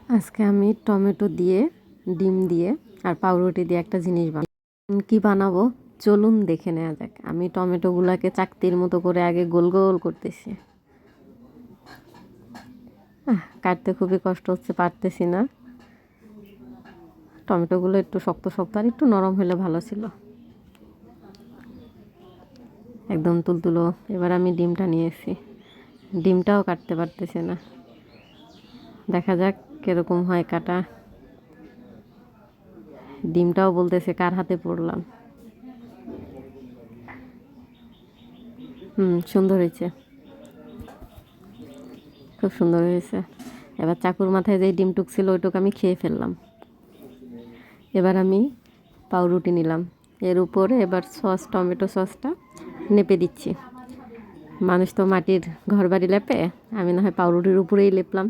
আজকে আমি টমেটো দিয়ে, ডিম দিয়ে আর পাউরুটি দিয়ে একটা জিনিস কি বানাবো চলুন দেখে নেওয়া যাক। আমি টমেটোগুলোকে চাকতির মতো করে আগে গোল গোল করতেছি। কাটতে খুবই কষ্ট হচ্ছে, পারতেছি না। টমেটোগুলো একটু শক্ত শক্ত আর একটু নরম হলে ভালো ছিল, একদম তুলতুলো। এবার আমি ডিমটা নিয়েছি, ডিমটাও কাটতে পারতেছি না। দেখা যাক কিরকম হয় কাটা। ডিমটাও বলতেছে কার হাতে পড়লাম। সুন্দর হয়েছে, খুব সুন্দর হয়েছে। এবার চাকুর মাথায় যে ডিমটুক ছিল ওইটুকু আমি খেয়ে ফেললাম। এবার আমি পাউরুটি নিলাম, এর উপরে এবার সস, টমেটো সসটা নেপে দিচ্ছি। মানুষ তো মাটির ঘর বাড়ি লেপে, আমি না হয় পাউরুটির উপরেই লেপলাম।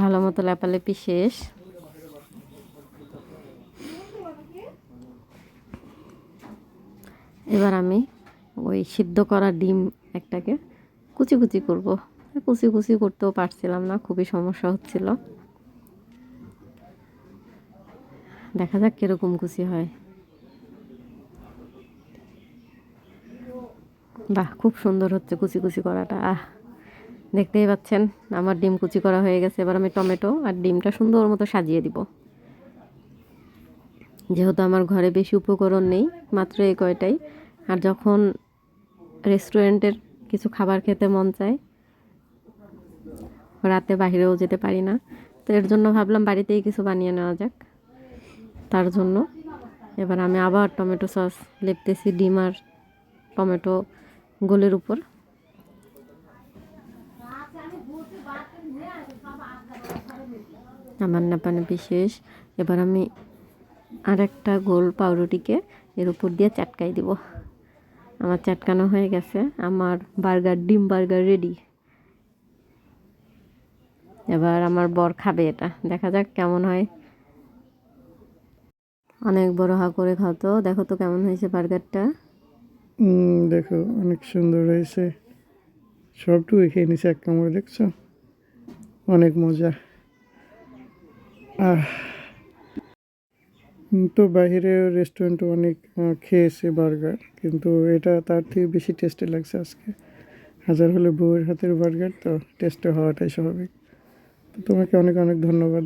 ভালো মতো লেপালেপি শেষ। এবার আমি ওই সিদ্ধ করা ডিম একটাকে কুচি কুচি করব। কুচি কুচি করতেও পারছিলাম না, খুবই সমস্যা হচ্ছিল। দেখা যাক কিরকম কুচি হয়। বাহ, খুব সুন্দর হচ্ছে কুচি কুচি করাটা। দেখতেই পাচ্ছেন আমার ডিম কুচি করা হয়ে গেছে। এবার আমি টমেটো আর ডিমটা সুন্দর মতো সাজিয়ে দিব। যেহেতু আমার ঘরে বেশি উপকরণ নেই, মাত্র এই কয়টাই। আর যখন রেস্টুরেন্টের কিছু খাবার খেতে মন চায়, রাতে বাইরেও যেতে পারি না, তো এর জন্য ভাবলাম বাড়িতেই কিছু বানিয়ে নেওয়া যাক। তার জন্য এবার আমি আবার টমেটো সস লেপতেছি ডিম আর টমেটো গোলের উপর। আমার নাপানাপি শেষ। এবার আমি আরেকটা গোল পাউরুটিকে এর উপর দিয়ে চাটকাই দিব। আমার চাটকানো হয়ে গেছে, আমার বার্গার, ডিম বার্গার রেডি। এবার আমার বর খাবে এটা, দেখা যাক কেমন হয়। অনেক বড় হা করে খাও তো, দেখো তো কেমন হয়েছে বার্গারটা। দেখো অনেক সুন্দর হয়েছে, সবটুকু খেয়ে নিছে এক কামড়ে, দেখছো অনেক মজা। তো বাইরে রেস্টুরেন্টে অনেক খেয়েছে বার্গার, কিন্তু এটা তার থেকে বেশি টেস্টি লাগছে আজকে। হাজার হলে বউয়ের হাতের বার্গার, তো টেস্টে হওয়াটাই স্বাভাবিক। তো তোমাকে অনেক অনেক ধন্যবাদ।